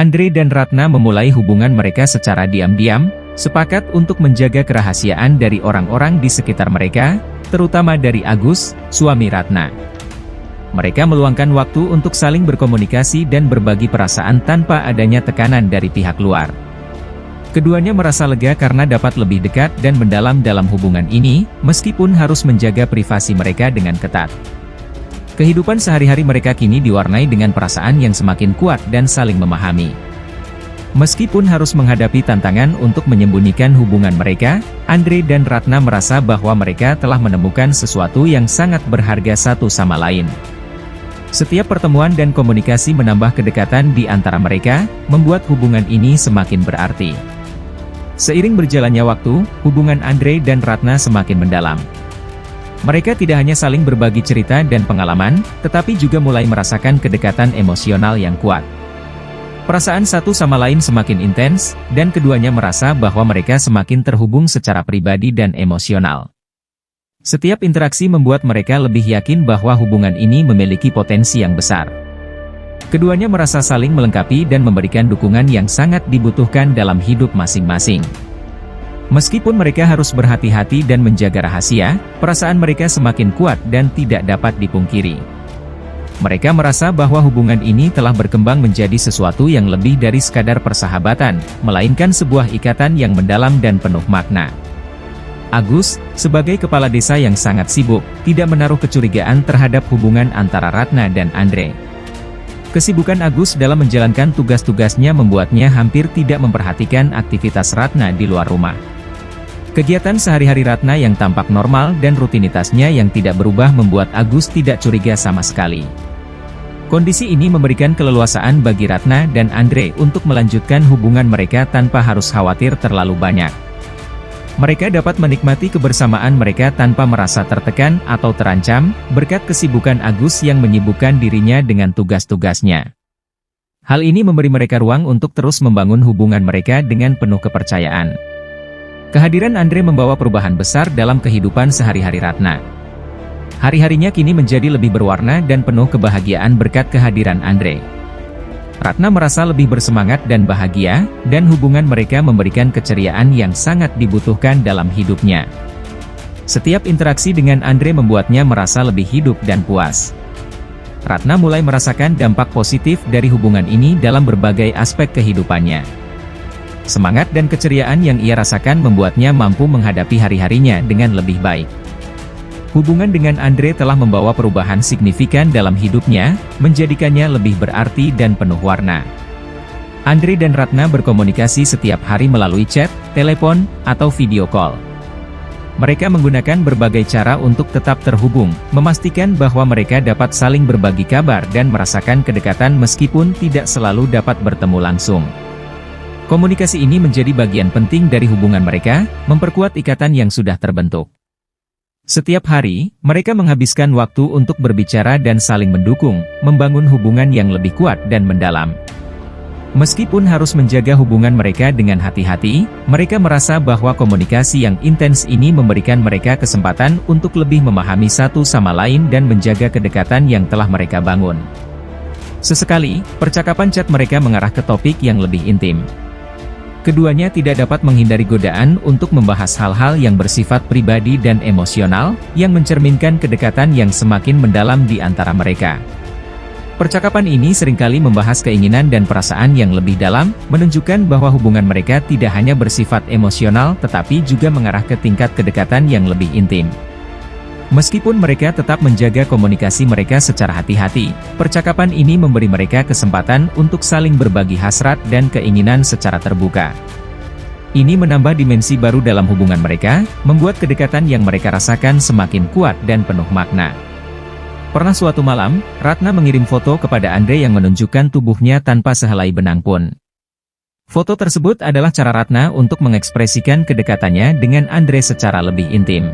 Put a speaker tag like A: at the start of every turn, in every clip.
A: Andre dan Ratna memulai hubungan mereka secara diam-diam, sepakat untuk menjaga kerahasiaan dari orang-orang di sekitar mereka, terutama dari Agus, suami Ratna. Mereka meluangkan waktu untuk saling berkomunikasi dan berbagi perasaan tanpa adanya tekanan dari pihak luar. Keduanya merasa lega karena dapat lebih dekat dan mendalam dalam hubungan ini, meskipun harus menjaga privasi mereka dengan ketat. Kehidupan sehari-hari mereka kini diwarnai dengan perasaan yang semakin kuat dan saling memahami. Meskipun harus menghadapi tantangan untuk menyembunyikan hubungan mereka, Andre dan Ratna merasa bahwa mereka telah menemukan sesuatu yang sangat berharga satu sama lain. Setiap pertemuan dan komunikasi menambah kedekatan di antara mereka, membuat hubungan ini semakin berarti. Seiring berjalannya waktu, hubungan Andre dan Ratna semakin mendalam. Mereka tidak hanya saling berbagi cerita dan pengalaman, tetapi juga mulai merasakan kedekatan emosional yang kuat. Perasaan satu sama lain semakin intens, dan keduanya merasa bahwa mereka semakin terhubung secara pribadi dan emosional. Setiap interaksi membuat mereka lebih yakin bahwa hubungan ini memiliki potensi yang besar. Keduanya merasa saling melengkapi dan memberikan dukungan yang sangat dibutuhkan dalam hidup masing-masing. Meskipun mereka harus berhati-hati dan menjaga rahasia, perasaan mereka semakin kuat dan tidak dapat dipungkiri. Mereka merasa bahwa hubungan ini telah berkembang menjadi sesuatu yang lebih dari sekadar persahabatan, melainkan sebuah ikatan yang mendalam dan penuh makna. Agus, sebagai kepala desa yang sangat sibuk, tidak menaruh kecurigaan terhadap hubungan antara Ratna dan Andre. Kesibukan Agus dalam menjalankan tugas-tugasnya membuatnya hampir tidak memperhatikan aktivitas Ratna di luar rumah. Kegiatan sehari-hari Ratna yang tampak normal dan rutinitasnya yang tidak berubah membuat Agus tidak curiga sama sekali. Kondisi ini memberikan keleluasaan bagi Ratna dan Andre untuk melanjutkan hubungan mereka tanpa harus khawatir terlalu banyak. Mereka dapat menikmati kebersamaan mereka tanpa merasa tertekan atau terancam, berkat kesibukan Agus yang menyibukkan dirinya dengan tugas-tugasnya. Hal ini memberi mereka ruang untuk terus membangun hubungan mereka dengan penuh kepercayaan. Kehadiran Andre membawa perubahan besar dalam kehidupan sehari-hari Ratna. Hari-harinya kini menjadi lebih berwarna dan penuh kebahagiaan berkat kehadiran Andre. Ratna merasa lebih bersemangat dan bahagia, dan hubungan mereka memberikan keceriaan yang sangat dibutuhkan dalam hidupnya. Setiap interaksi dengan Andre membuatnya merasa lebih hidup dan puas. Ratna mulai merasakan dampak positif dari hubungan ini dalam berbagai aspek kehidupannya. Semangat dan keceriaan yang ia rasakan membuatnya mampu menghadapi hari-harinya dengan lebih baik. Hubungan dengan Andre telah membawa perubahan signifikan dalam hidupnya, menjadikannya lebih berarti dan penuh warna. Andre dan Ratna berkomunikasi setiap hari melalui chat, telepon, atau video call. Mereka menggunakan berbagai cara untuk tetap terhubung, memastikan bahwa mereka dapat saling berbagi kabar dan merasakan kedekatan meskipun tidak selalu dapat bertemu langsung. Komunikasi ini menjadi bagian penting dari hubungan mereka, memperkuat ikatan yang sudah terbentuk. Setiap hari, mereka menghabiskan waktu untuk berbicara dan saling mendukung, membangun hubungan yang lebih kuat dan mendalam. Meskipun harus menjaga hubungan mereka dengan hati-hati, mereka merasa bahwa komunikasi yang intens ini memberikan mereka kesempatan untuk lebih memahami satu sama lain dan menjaga kedekatan yang telah mereka bangun. Sesekali, percakapan chat mereka mengarah ke topik yang lebih intim. Keduanya tidak dapat menghindari godaan untuk membahas hal-hal yang bersifat pribadi dan emosional, yang mencerminkan kedekatan yang semakin mendalam di antara mereka. Percakapan ini seringkali membahas keinginan dan perasaan yang lebih dalam, menunjukkan bahwa hubungan mereka tidak hanya bersifat emosional tetapi juga mengarah ke tingkat kedekatan yang lebih intim. Meskipun mereka tetap menjaga komunikasi mereka secara hati-hati, percakapan ini memberi mereka kesempatan untuk saling berbagi hasrat dan keinginan secara terbuka. Ini menambah dimensi baru dalam hubungan mereka, membuat kedekatan yang mereka rasakan semakin kuat dan penuh makna. Pernah suatu malam, Ratna mengirim foto kepada Andre yang menunjukkan tubuhnya tanpa sehelai benang pun. Foto tersebut adalah cara Ratna untuk mengekspresikan kedekatannya dengan Andre secara lebih intim.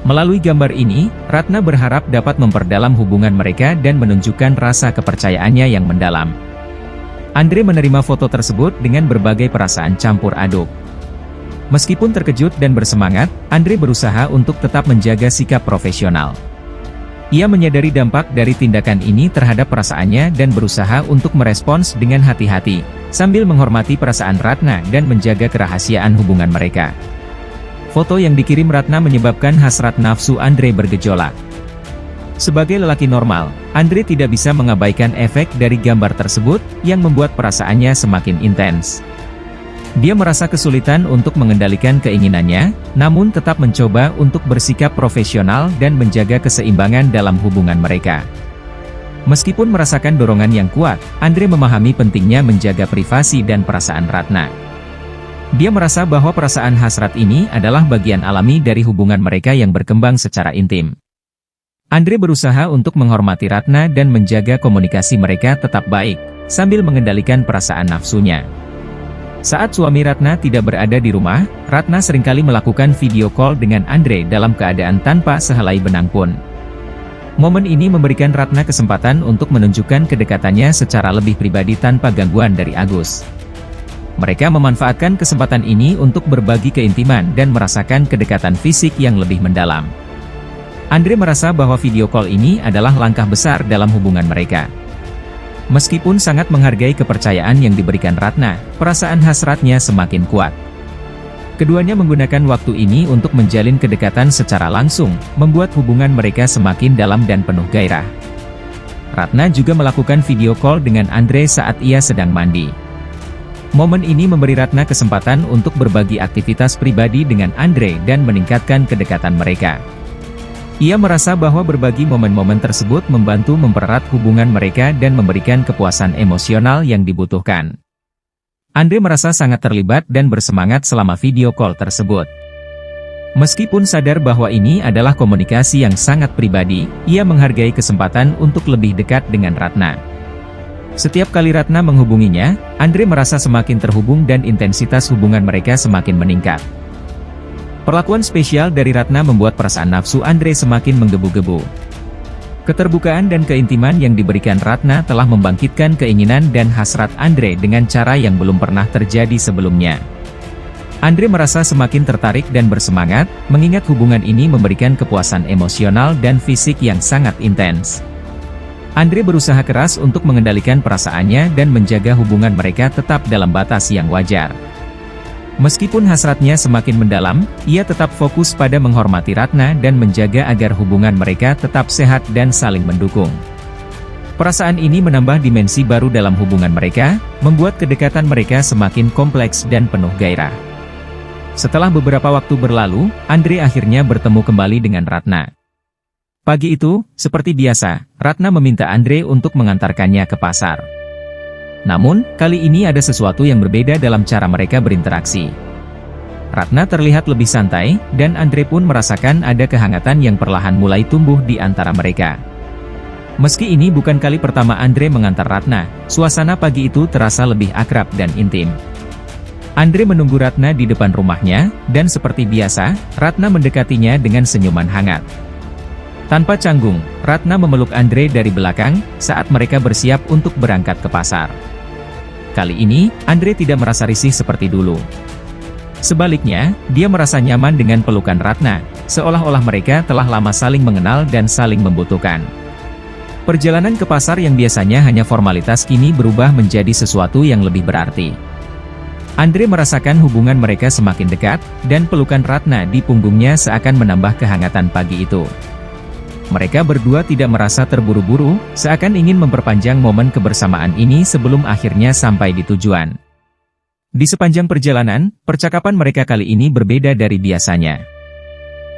A: Melalui gambar ini, Ratna berharap dapat memperdalam hubungan mereka dan menunjukkan rasa kepercayaannya yang mendalam. Andre menerima foto tersebut dengan berbagai perasaan campur aduk. Meskipun terkejut dan bersemangat, Andre berusaha untuk tetap menjaga sikap profesional. Ia menyadari dampak dari tindakan ini terhadap perasaannya dan berusaha untuk merespons dengan hati-hati, sambil menghormati perasaan Ratna dan menjaga kerahasiaan hubungan mereka. Foto yang dikirim Ratna menyebabkan hasrat nafsu Andre bergejolak. Sebagai lelaki normal, Andre tidak bisa mengabaikan efek dari gambar tersebut, yang membuat perasaannya semakin intens. Dia merasa kesulitan untuk mengendalikan keinginannya, namun tetap mencoba untuk bersikap profesional dan menjaga keseimbangan dalam hubungan mereka. Meskipun merasakan dorongan yang kuat, Andre memahami pentingnya menjaga privasi dan perasaan Ratna. Dia merasa bahwa perasaan hasrat ini adalah bagian alami dari hubungan mereka yang berkembang secara intim. Andre berusaha untuk menghormati Ratna dan menjaga komunikasi mereka tetap baik, sambil mengendalikan perasaan nafsunya. Saat suami Ratna tidak berada di rumah, Ratna seringkali melakukan video call dengan Andre dalam keadaan tanpa sehelai benang pun. Momen ini memberikan Ratna kesempatan untuk menunjukkan kedekatannya secara lebih pribadi tanpa gangguan dari Agus. Mereka memanfaatkan kesempatan ini untuk berbagi keintiman dan merasakan kedekatan fisik yang lebih mendalam. Andre merasa bahwa video call ini adalah langkah besar dalam hubungan mereka. Meskipun sangat menghargai kepercayaan yang diberikan Ratna, perasaan hasratnya semakin kuat. Keduanya menggunakan waktu ini untuk menjalin kedekatan secara langsung, membuat hubungan mereka semakin dalam dan penuh gairah. Ratna juga melakukan video call dengan Andre saat ia sedang mandi. Momen ini memberi Ratna kesempatan untuk berbagi aktivitas pribadi dengan Andre dan meningkatkan kedekatan mereka. Ia merasa bahwa berbagi momen-momen tersebut membantu mempererat hubungan mereka dan memberikan kepuasan emosional yang dibutuhkan. Andre merasa sangat terlibat dan bersemangat selama video call tersebut. Meskipun sadar bahwa ini adalah komunikasi yang sangat pribadi, ia menghargai kesempatan untuk lebih dekat dengan Ratna. Setiap kali Ratna menghubunginya, Andre merasa semakin terhubung dan intensitas hubungan mereka semakin meningkat. Perlakuan spesial dari Ratna membuat perasaan nafsu Andre semakin menggebu-gebu. Keterbukaan dan keintiman yang diberikan Ratna telah membangkitkan keinginan dan hasrat Andre dengan cara yang belum pernah terjadi sebelumnya. Andre merasa semakin tertarik dan bersemangat, mengingat hubungan ini memberikan kepuasan emosional dan fisik yang sangat intens. Andre berusaha keras untuk mengendalikan perasaannya dan menjaga hubungan mereka tetap dalam batas yang wajar. Meskipun hasratnya semakin mendalam, ia tetap fokus pada menghormati Ratna dan menjaga agar hubungan mereka tetap sehat dan saling mendukung. Perasaan ini menambah dimensi baru dalam hubungan mereka, membuat kedekatan mereka semakin kompleks dan penuh gairah. Setelah beberapa waktu berlalu, Andre akhirnya bertemu kembali dengan Ratna. Pagi itu, seperti biasa, Ratna meminta Andre untuk mengantarkannya ke pasar. Namun, kali ini ada sesuatu yang berbeda dalam cara mereka berinteraksi. Ratna terlihat lebih santai, dan Andre pun merasakan ada kehangatan yang perlahan mulai tumbuh di antara mereka. Meski ini bukan kali pertama Andre mengantar Ratna, suasana pagi itu terasa lebih akrab dan intim. Andre menunggu Ratna di depan rumahnya, dan seperti biasa, Ratna mendekatinya dengan senyuman hangat. Tanpa canggung, Ratna memeluk Andre dari belakang, saat mereka bersiap untuk berangkat ke pasar. Kali ini, Andre tidak merasa risih seperti dulu. Sebaliknya, dia merasa nyaman dengan pelukan Ratna, seolah-olah mereka telah lama saling mengenal dan saling membutuhkan. Perjalanan ke pasar yang biasanya hanya formalitas kini berubah menjadi sesuatu yang lebih berarti. Andre merasakan hubungan mereka semakin dekat, dan pelukan Ratna di punggungnya seakan menambah kehangatan pagi itu. Mereka berdua tidak merasa terburu-buru, seakan ingin memperpanjang momen kebersamaan ini sebelum akhirnya sampai di tujuan. Di sepanjang perjalanan, percakapan mereka kali ini berbeda dari biasanya.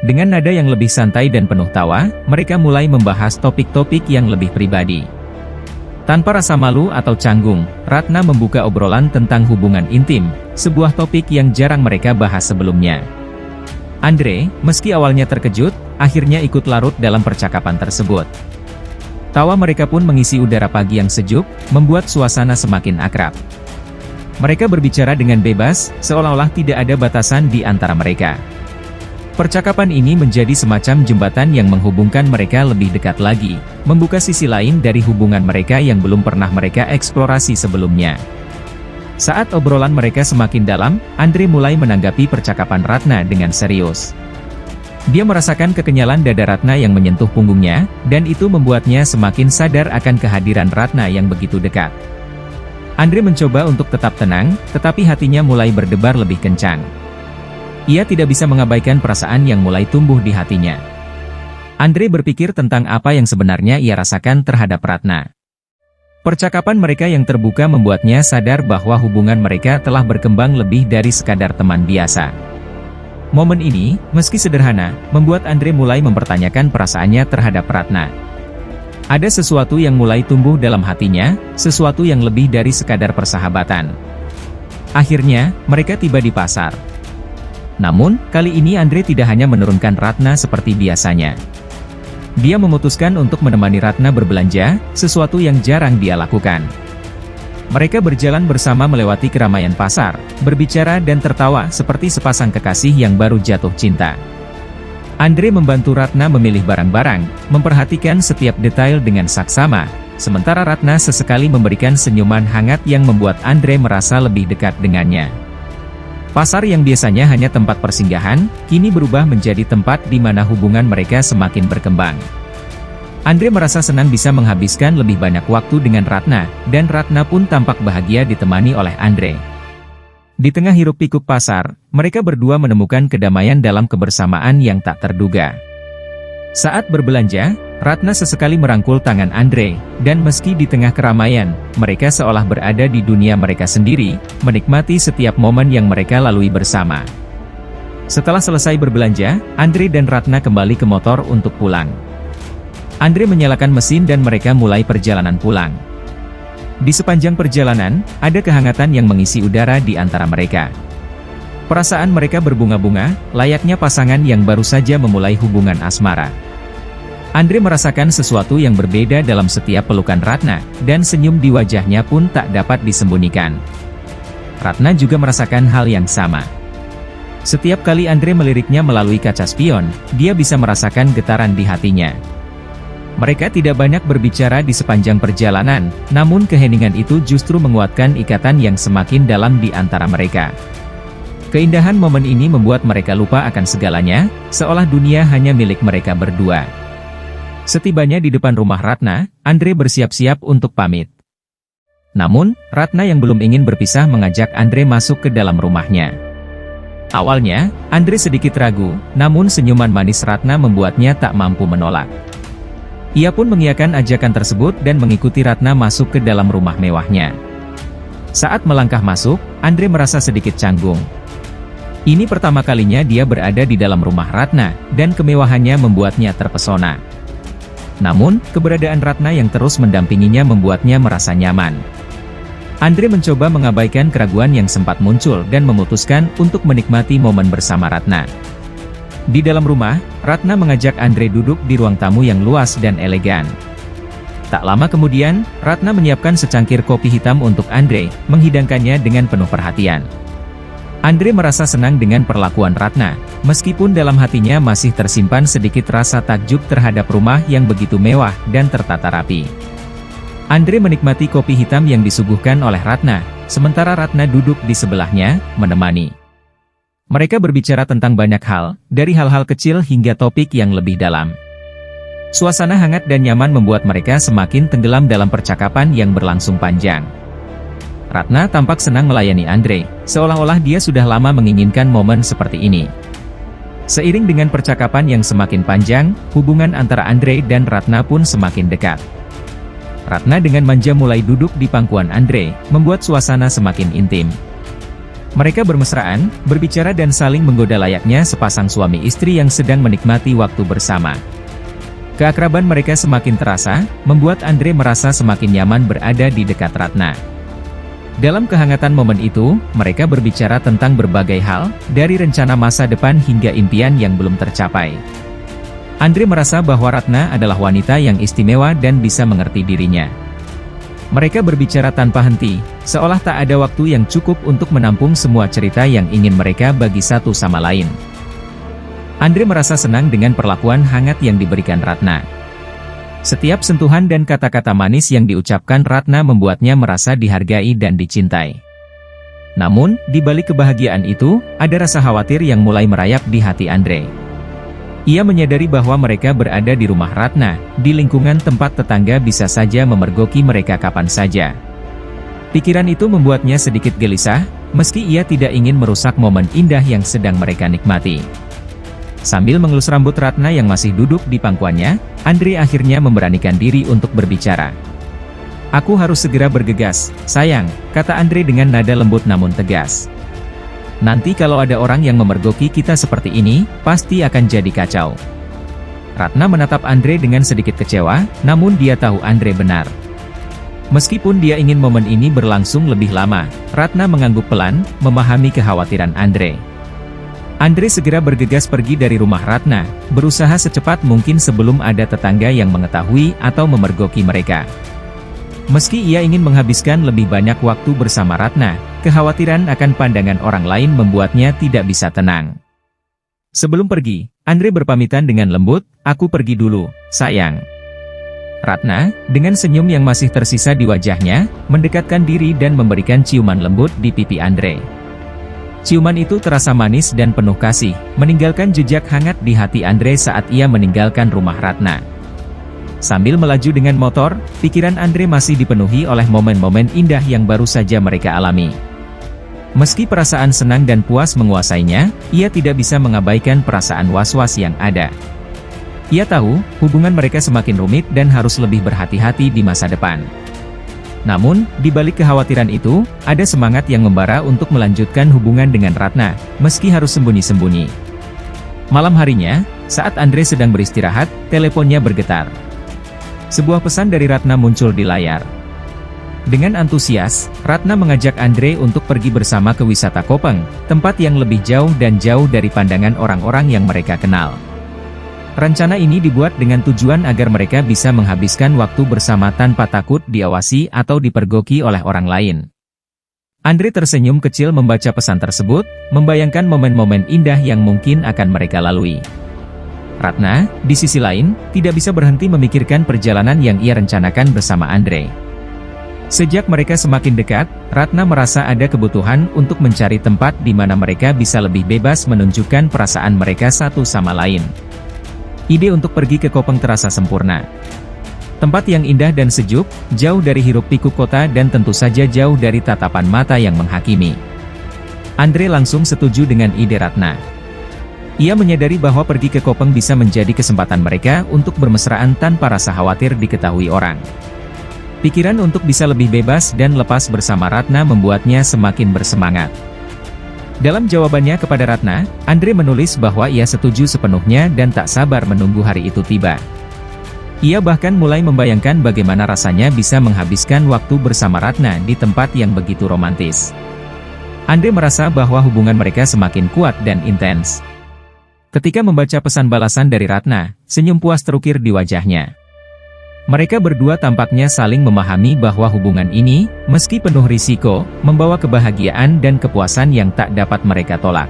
A: Dengan nada yang lebih santai dan penuh tawa, mereka mulai membahas topik-topik yang lebih pribadi. Tanpa rasa malu atau canggung, Ratna membuka obrolan tentang hubungan intim, sebuah topik yang jarang mereka bahas sebelumnya. Andre, meski awalnya terkejut, akhirnya ikut larut dalam percakapan tersebut. Tawa mereka pun mengisi udara pagi yang sejuk, membuat suasana semakin akrab. Mereka berbicara dengan bebas, seolah-olah tidak ada batasan di antara mereka. Percakapan ini menjadi semacam jembatan yang menghubungkan mereka lebih dekat lagi, membuka sisi lain dari hubungan mereka yang belum pernah mereka eksplorasi sebelumnya. Saat obrolan mereka semakin dalam, Andre mulai menanggapi percakapan Ratna dengan serius. Dia merasakan kekenyalan dada Ratna yang menyentuh punggungnya, dan itu membuatnya semakin sadar akan kehadiran Ratna yang begitu dekat. Andre mencoba untuk tetap tenang, tetapi hatinya mulai berdebar lebih kencang. Ia tidak bisa mengabaikan perasaan yang mulai tumbuh di hatinya. Andre berpikir tentang apa yang sebenarnya ia rasakan terhadap Ratna. Percakapan mereka yang terbuka membuatnya sadar bahwa hubungan mereka telah berkembang lebih dari sekadar teman biasa. Momen ini, meski sederhana, membuat Andre mulai mempertanyakan perasaannya terhadap Ratna. Ada sesuatu yang mulai tumbuh dalam hatinya, sesuatu yang lebih dari sekadar persahabatan. Akhirnya, mereka tiba di pasar. Namun, kali ini Andre tidak hanya menurunkan Ratna seperti biasanya. Dia memutuskan untuk menemani Ratna berbelanja, sesuatu yang jarang dia lakukan. Mereka berjalan bersama melewati keramaian pasar, berbicara dan tertawa seperti sepasang kekasih yang baru jatuh cinta. Andre membantu Ratna memilih barang-barang, memperhatikan setiap detail dengan saksama, sementara Ratna sesekali memberikan senyuman hangat yang membuat Andre merasa lebih dekat dengannya. Pasar yang biasanya hanya tempat persinggahan, kini berubah menjadi tempat di mana hubungan mereka semakin berkembang. Andre merasa senang bisa menghabiskan lebih banyak waktu dengan Ratna, dan Ratna pun tampak bahagia ditemani oleh Andre. Di tengah hiruk-pikuk pasar, mereka berdua menemukan kedamaian dalam kebersamaan yang tak terduga. Saat berbelanja, Ratna sesekali merangkul tangan Andre, dan meski di tengah keramaian, mereka seolah berada di dunia mereka sendiri, menikmati setiap momen yang mereka lalui bersama. Setelah selesai berbelanja, Andre dan Ratna kembali ke motor untuk pulang. Andre menyalakan mesin dan mereka mulai perjalanan pulang. Di sepanjang perjalanan, ada kehangatan yang mengisi udara di antara mereka. Perasaan mereka berbunga-bunga, layaknya pasangan yang baru saja memulai hubungan asmara. Andre merasakan sesuatu yang berbeda dalam setiap pelukan Ratna, dan senyum di wajahnya pun tak dapat disembunyikan. Ratna juga merasakan hal yang sama. Setiap kali Andre meliriknya melalui kaca spion, dia bisa merasakan getaran di hatinya. Mereka tidak banyak berbicara di sepanjang perjalanan, namun keheningan itu justru menguatkan ikatan yang semakin dalam di antara mereka. Keindahan momen ini membuat mereka lupa akan segalanya, seolah dunia hanya milik mereka berdua. Setibanya di depan rumah Ratna, Andre bersiap-siap untuk pamit. Namun, Ratna yang belum ingin berpisah mengajak Andre masuk ke dalam rumahnya. Awalnya, Andre sedikit ragu, namun senyuman manis Ratna membuatnya tak mampu menolak. Ia pun mengiyakan ajakan tersebut dan mengikuti Ratna masuk ke dalam rumah mewahnya. Saat melangkah masuk, Andre merasa sedikit canggung. Ini pertama kalinya dia berada di dalam rumah Ratna, dan kemewahannya membuatnya terpesona. Namun, keberadaan Ratna yang terus mendampinginya membuatnya merasa nyaman. Andre mencoba mengabaikan keraguan yang sempat muncul dan memutuskan untuk menikmati momen bersama Ratna. Di dalam rumah, Ratna mengajak Andre duduk di ruang tamu yang luas dan elegan. Tak lama kemudian, Ratna menyiapkan secangkir kopi hitam untuk Andre, menghidangkannya dengan penuh perhatian. Andre merasa senang dengan perlakuan Ratna, meskipun dalam hatinya masih tersimpan sedikit rasa takjub terhadap rumah yang begitu mewah dan tertata rapi. Andre menikmati kopi hitam yang disuguhkan oleh Ratna, sementara Ratna duduk di sebelahnya, menemani. Mereka berbicara tentang banyak hal, dari hal-hal kecil hingga topik yang lebih dalam. Suasana hangat dan nyaman membuat mereka semakin tenggelam dalam percakapan yang berlangsung panjang. Ratna tampak senang melayani Andre, seolah-olah dia sudah lama menginginkan momen seperti ini. Seiring dengan percakapan yang semakin panjang, hubungan antara Andre dan Ratna pun semakin dekat. Ratna dengan manja mulai duduk di pangkuan Andre, membuat suasana semakin intim. Mereka bermesraan, berbicara dan saling menggoda layaknya sepasang suami istri yang sedang menikmati waktu bersama. Keakraban mereka semakin terasa, membuat Andre merasa semakin nyaman berada di dekat Ratna. Dalam kehangatan momen itu, mereka berbicara tentang berbagai hal, dari rencana masa depan hingga impian yang belum tercapai. Andre merasa bahwa Ratna adalah wanita yang istimewa dan bisa mengerti dirinya. Mereka berbicara tanpa henti, seolah tak ada waktu yang cukup untuk menampung semua cerita yang ingin mereka bagi satu sama lain. Andre merasa senang dengan perlakuan hangat yang diberikan Ratna. Setiap sentuhan dan kata-kata manis yang diucapkan Ratna membuatnya merasa dihargai dan dicintai. Namun, di balik kebahagiaan itu, ada rasa khawatir yang mulai merayap di hati Andre. Ia menyadari bahwa mereka berada di rumah Ratna, di lingkungan tempat tetangga bisa saja memergoki mereka kapan saja. Pikiran itu membuatnya sedikit gelisah, meski ia tidak ingin merusak momen indah yang sedang mereka nikmati. Sambil mengelus rambut Ratna yang masih duduk di pangkuannya, Andre akhirnya memberanikan diri untuk berbicara. "Aku harus segera bergegas, sayang," kata Andre dengan nada lembut namun tegas. "Nanti kalau ada orang yang memergoki kita seperti ini, pasti akan jadi kacau." Ratna menatap Andre dengan sedikit kecewa, namun dia tahu Andre benar. Meskipun dia ingin momen ini berlangsung lebih lama, Ratna mengangguk pelan, memahami kekhawatiran Andre. Andre segera bergegas pergi dari rumah Ratna, berusaha secepat mungkin sebelum ada tetangga yang mengetahui atau memergoki mereka. Meski ia ingin menghabiskan lebih banyak waktu bersama Ratna, kekhawatiran akan pandangan orang lain membuatnya tidak bisa tenang. Sebelum pergi, Andre berpamitan dengan lembut, "Aku pergi dulu, sayang." Ratna, dengan senyum yang masih tersisa di wajahnya, mendekatkan diri dan memberikan ciuman lembut di pipi Andre. Ciuman itu terasa manis dan penuh kasih, meninggalkan jejak hangat di hati Andre saat ia meninggalkan rumah Ratna. Sambil melaju dengan motor, pikiran Andre masih dipenuhi oleh momen-momen indah yang baru saja mereka alami. Meski perasaan senang dan puas menguasainya, ia tidak bisa mengabaikan perasaan was-was yang ada. Ia tahu, hubungan mereka semakin rumit dan harus lebih berhati-hati di masa depan. Namun, di balik kekhawatiran itu, ada semangat yang membara untuk melanjutkan hubungan dengan Ratna, meski harus sembunyi-sembunyi. Malam harinya, saat Andre sedang beristirahat, teleponnya bergetar. Sebuah pesan dari Ratna muncul di layar. Dengan antusias, Ratna mengajak Andre untuk pergi bersama ke wisata Kopeng, tempat yang lebih jauh dan jauh dari pandangan orang-orang yang mereka kenal. Rencana ini dibuat dengan tujuan agar mereka bisa menghabiskan waktu bersama tanpa takut diawasi atau dipergoki oleh orang lain. Andre tersenyum kecil membaca pesan tersebut, membayangkan momen-momen indah yang mungkin akan mereka lalui. Ratna, di sisi lain, tidak bisa berhenti memikirkan perjalanan yang ia rencanakan bersama Andre. Sejak mereka semakin dekat, Ratna merasa ada kebutuhan untuk mencari tempat di mana mereka bisa lebih bebas menunjukkan perasaan mereka satu sama lain. Ide untuk pergi ke Kopeng terasa sempurna. Tempat yang indah dan sejuk, jauh dari hiruk-pikuk kota dan tentu saja jauh dari tatapan mata yang menghakimi. Andre langsung setuju dengan ide Ratna. Ia menyadari bahwa pergi ke Kopeng bisa menjadi kesempatan mereka untuk bermesraan tanpa rasa khawatir diketahui orang. Pikiran untuk bisa lebih bebas dan lepas bersama Ratna membuatnya semakin bersemangat. Dalam jawabannya kepada Ratna, Andre menulis bahwa ia setuju sepenuhnya dan tak sabar menunggu hari itu tiba. Ia bahkan mulai membayangkan bagaimana rasanya bisa menghabiskan waktu bersama Ratna di tempat yang begitu romantis. Andre merasa bahwa hubungan mereka semakin kuat dan intens. Ketika membaca pesan balasan dari Ratna, senyum puas terukir di wajahnya. Mereka berdua tampaknya saling memahami bahwa hubungan ini, meski penuh risiko, membawa kebahagiaan dan kepuasan yang tak dapat mereka tolak.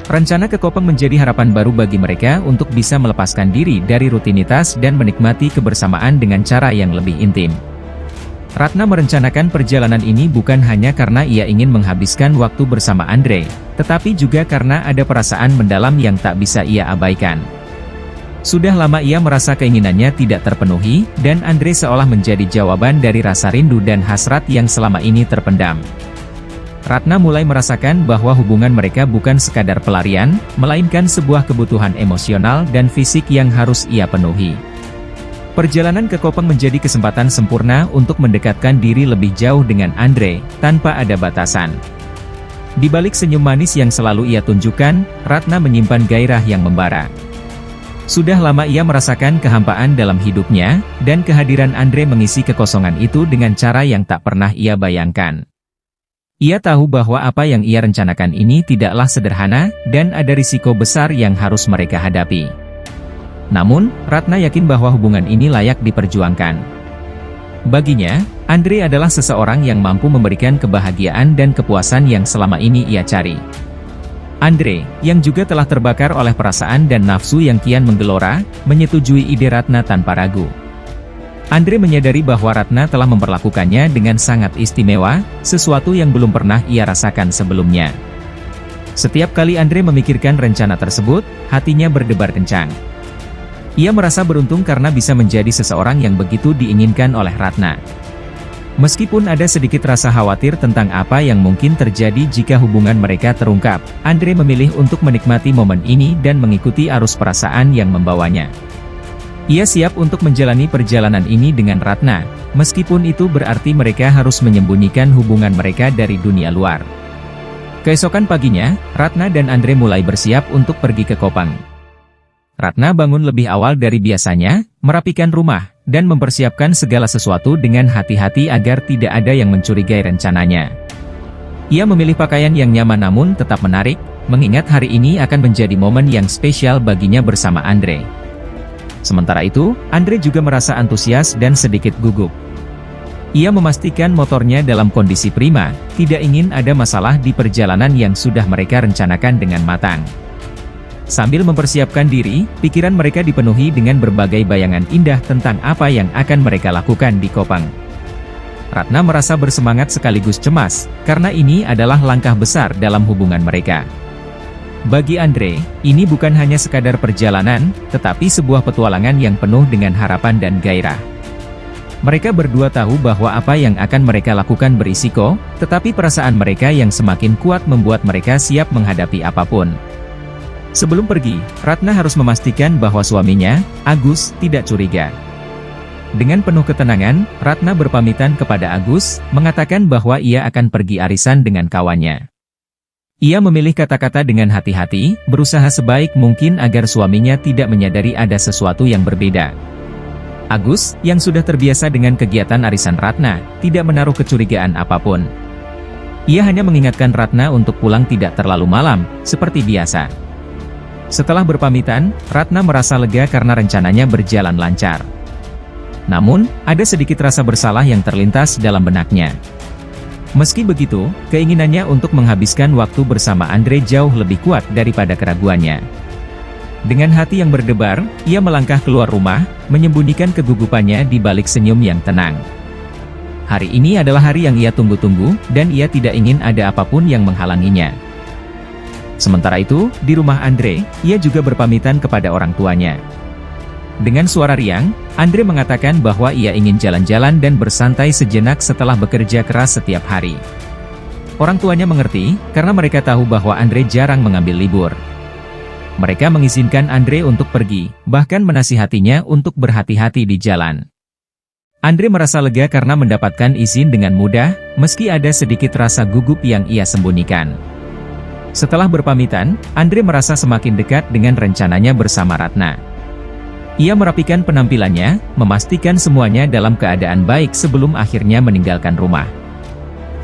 A: Rencana ke Kopeng menjadi harapan baru bagi mereka untuk bisa melepaskan diri dari rutinitas dan menikmati kebersamaan dengan cara yang lebih intim. Ratna merencanakan perjalanan ini bukan hanya karena ia ingin menghabiskan waktu bersama Andre, tetapi juga karena ada perasaan mendalam yang tak bisa ia abaikan. Sudah lama ia merasa keinginannya tidak terpenuhi, dan Andre seolah menjadi jawaban dari rasa rindu dan hasrat yang selama ini terpendam. Ratna mulai merasakan bahwa hubungan mereka bukan sekadar pelarian, melainkan sebuah kebutuhan emosional dan fisik yang harus ia penuhi. Perjalanan ke Kopeng menjadi kesempatan sempurna untuk mendekatkan diri lebih jauh dengan Andre, tanpa ada batasan. Di balik senyum manis yang selalu ia tunjukkan, Ratna menyimpan gairah yang membara. Sudah lama ia merasakan kehampaan dalam hidupnya, dan kehadiran Andre mengisi kekosongan itu dengan cara yang tak pernah ia bayangkan. Ia tahu bahwa apa yang ia rencanakan ini tidaklah sederhana, dan ada risiko besar yang harus mereka hadapi. Namun, Ratna yakin bahwa hubungan ini layak diperjuangkan. Baginya, Andre adalah seseorang yang mampu memberikan kebahagiaan dan kepuasan yang selama ini ia cari. Andre, yang juga telah terbakar oleh perasaan dan nafsu yang kian menggelora, menyetujui ide Ratna tanpa ragu. Andre menyadari bahwa Ratna telah memperlakukannya dengan sangat istimewa, sesuatu yang belum pernah ia rasakan sebelumnya. Setiap kali Andre memikirkan rencana tersebut, hatinya berdebar kencang. Ia merasa beruntung karena bisa menjadi seseorang yang begitu diinginkan oleh Ratna. Meskipun ada sedikit rasa khawatir tentang apa yang mungkin terjadi jika hubungan mereka terungkap, Andre memilih untuk menikmati momen ini dan mengikuti arus perasaan yang membawanya. Ia siap untuk menjalani perjalanan ini dengan Ratna, meskipun itu berarti mereka harus menyembunyikan hubungan mereka dari dunia luar. Keesokan paginya, Ratna dan Andre mulai bersiap untuk pergi ke Kopang. Ratna bangun lebih awal dari biasanya, merapikan rumah, dan mempersiapkan segala sesuatu dengan hati-hati agar tidak ada yang mencurigai rencananya. Ia memilih pakaian yang nyaman namun tetap menarik, mengingat hari ini akan menjadi momen yang spesial baginya bersama Andre. Sementara itu, Andre juga merasa antusias dan sedikit gugup. Ia memastikan motornya dalam kondisi prima, tidak ingin ada masalah di perjalanan yang sudah mereka rencanakan dengan matang. Sambil mempersiapkan diri, pikiran mereka dipenuhi dengan berbagai bayangan indah tentang apa yang akan mereka lakukan di Kopang. Ratna merasa bersemangat sekaligus cemas, karena ini adalah langkah besar dalam hubungan mereka. Bagi Andre, ini bukan hanya sekadar perjalanan, tetapi sebuah petualangan yang penuh dengan harapan dan gairah. Mereka berdua tahu bahwa apa yang akan mereka lakukan berisiko, tetapi perasaan mereka yang semakin kuat membuat mereka siap menghadapi apapun. Sebelum pergi, Ratna harus memastikan bahwa suaminya, Agus, tidak curiga. Dengan penuh ketenangan, Ratna berpamitan kepada Agus, mengatakan bahwa ia akan pergi arisan dengan kawannya. Ia memilih kata-kata dengan hati-hati, berusaha sebaik mungkin agar suaminya tidak menyadari ada sesuatu yang berbeda. Agus, yang sudah terbiasa dengan kegiatan arisan Ratna, tidak menaruh kecurigaan apapun. Ia hanya mengingatkan Ratna untuk pulang tidak terlalu malam, seperti biasa. Setelah berpamitan, Ratna merasa lega karena rencananya berjalan lancar. Namun, ada sedikit rasa bersalah yang terlintas dalam benaknya. Meski begitu, keinginannya untuk menghabiskan waktu bersama Andre jauh lebih kuat daripada keraguannya. Dengan hati yang berdebar, ia melangkah keluar rumah, menyembunyikan kegugupannya di balik senyum yang tenang. Hari ini adalah hari yang ia tunggu-tunggu, dan ia tidak ingin ada apapun yang menghalanginya. Sementara itu, di rumah Andre, ia juga berpamitan kepada orang tuanya. Dengan suara riang, Andre mengatakan bahwa ia ingin jalan-jalan dan bersantai sejenak setelah bekerja keras setiap hari. Orang tuanya mengerti, karena mereka tahu bahwa Andre jarang mengambil libur. Mereka mengizinkan Andre untuk pergi, bahkan menasihatinya untuk berhati-hati di jalan. Andre merasa lega karena mendapatkan izin dengan mudah, meski ada sedikit rasa gugup yang ia sembunyikan. Setelah berpamitan, Andre merasa semakin dekat dengan rencananya bersama Ratna. Ia merapikan penampilannya, memastikan semuanya dalam keadaan baik sebelum akhirnya meninggalkan rumah.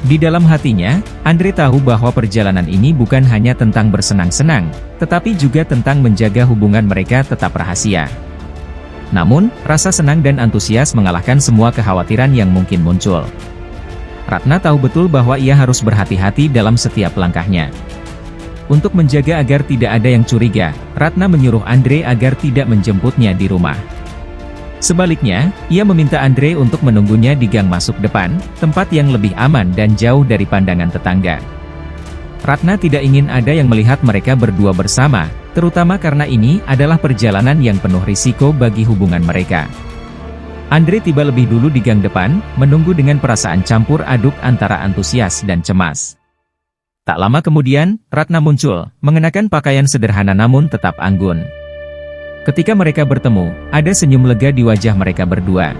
A: Di dalam hatinya, Andre tahu bahwa perjalanan ini bukan hanya tentang bersenang-senang, tetapi juga tentang menjaga hubungan mereka tetap rahasia. Namun, rasa senang dan antusias mengalahkan semua kekhawatiran yang mungkin muncul. Ratna tahu betul bahwa ia harus berhati-hati dalam setiap langkahnya. Untuk menjaga agar tidak ada yang curiga, Ratna menyuruh Andre agar tidak menjemputnya di rumah. Sebaliknya, ia meminta Andre untuk menunggunya di gang masuk depan, tempat yang lebih aman dan jauh dari pandangan tetangga. Ratna tidak ingin ada yang melihat mereka berdua bersama, terutama karena ini adalah perjalanan yang penuh risiko bagi hubungan mereka. Andre tiba lebih dulu di gang depan, menunggu dengan perasaan campur aduk antara antusias dan cemas. Tak lama kemudian, Ratna muncul, mengenakan pakaian sederhana namun tetap anggun. Ketika mereka bertemu, ada senyum lega di wajah mereka berdua.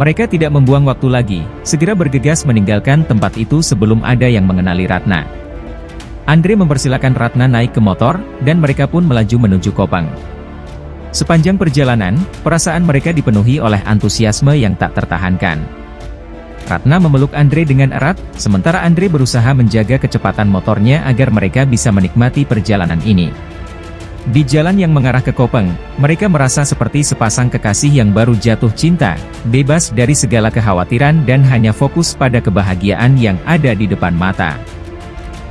A: Mereka tidak membuang waktu lagi, segera bergegas meninggalkan tempat itu sebelum ada yang mengenali Ratna. Andre mempersilakan Ratna naik ke motor, dan mereka pun melaju menuju Kopang. Sepanjang perjalanan, perasaan mereka dipenuhi oleh antusiasme yang tak tertahankan. Ratna memeluk Andre dengan erat, sementara Andre berusaha menjaga kecepatan motornya agar mereka bisa menikmati perjalanan ini. Di jalan yang mengarah ke Kopang, mereka merasa seperti sepasang kekasih yang baru jatuh cinta, bebas dari segala kekhawatiran dan hanya fokus pada kebahagiaan yang ada di depan mata.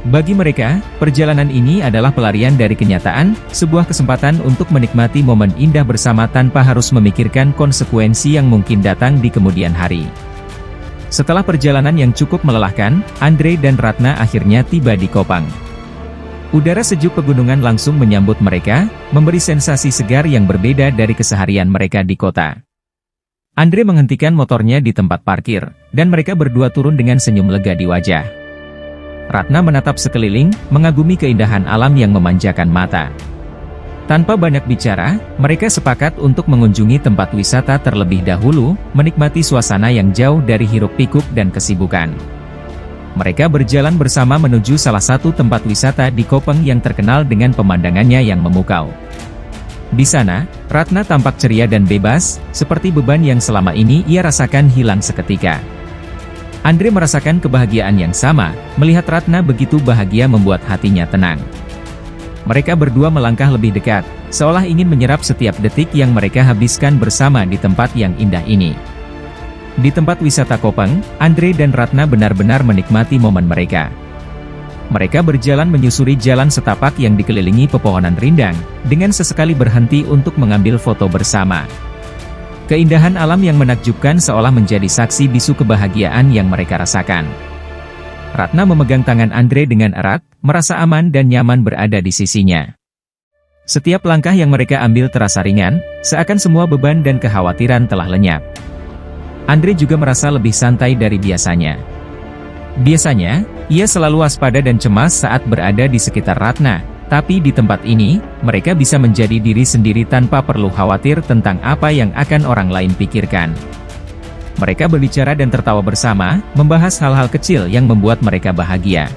A: Bagi mereka, perjalanan ini adalah pelarian dari kenyataan, sebuah kesempatan untuk menikmati momen indah bersama tanpa harus memikirkan konsekuensi yang mungkin datang di kemudian hari. Setelah perjalanan yang cukup melelahkan, Andre dan Ratna akhirnya tiba di Kopang. Udara sejuk pegunungan langsung menyambut mereka, memberi sensasi segar yang berbeda dari keseharian mereka di kota. Andre menghentikan motornya di tempat parkir, dan mereka berdua turun dengan senyum lega di wajah. Ratna menatap sekeliling, mengagumi keindahan alam yang memanjakan mata. Tanpa banyak bicara, mereka sepakat untuk mengunjungi tempat wisata terlebih dahulu, menikmati suasana yang jauh dari hiruk-pikuk dan kesibukan. Mereka berjalan bersama menuju salah satu tempat wisata di Kopeng yang terkenal dengan pemandangannya yang memukau. Di sana, Ratna tampak ceria dan bebas, seperti beban yang selama ini ia rasakan hilang seketika. Andre merasakan kebahagiaan yang sama, melihat Ratna begitu bahagia membuat hatinya tenang. Mereka berdua melangkah lebih dekat, seolah ingin menyerap setiap detik yang mereka habiskan bersama di tempat yang indah ini. Di tempat wisata Kopeng, Andre dan Ratna benar-benar menikmati momen mereka. Mereka berjalan menyusuri jalan setapak yang dikelilingi pepohonan rindang, dengan sesekali berhenti untuk mengambil foto bersama. Keindahan alam yang menakjubkan seolah menjadi saksi bisu kebahagiaan yang mereka rasakan. Ratna memegang tangan Andre dengan erat, merasa aman dan nyaman berada di sisinya. Setiap langkah yang mereka ambil terasa ringan, seakan semua beban dan kekhawatiran telah lenyap. Andre juga merasa lebih santai dari biasanya. Biasanya, ia selalu waspada dan cemas saat berada di sekitar Ratna, tapi di tempat ini, mereka bisa menjadi diri sendiri tanpa perlu khawatir tentang apa yang akan orang lain pikirkan. Mereka berbicara dan tertawa bersama, membahas hal-hal kecil yang membuat mereka bahagia.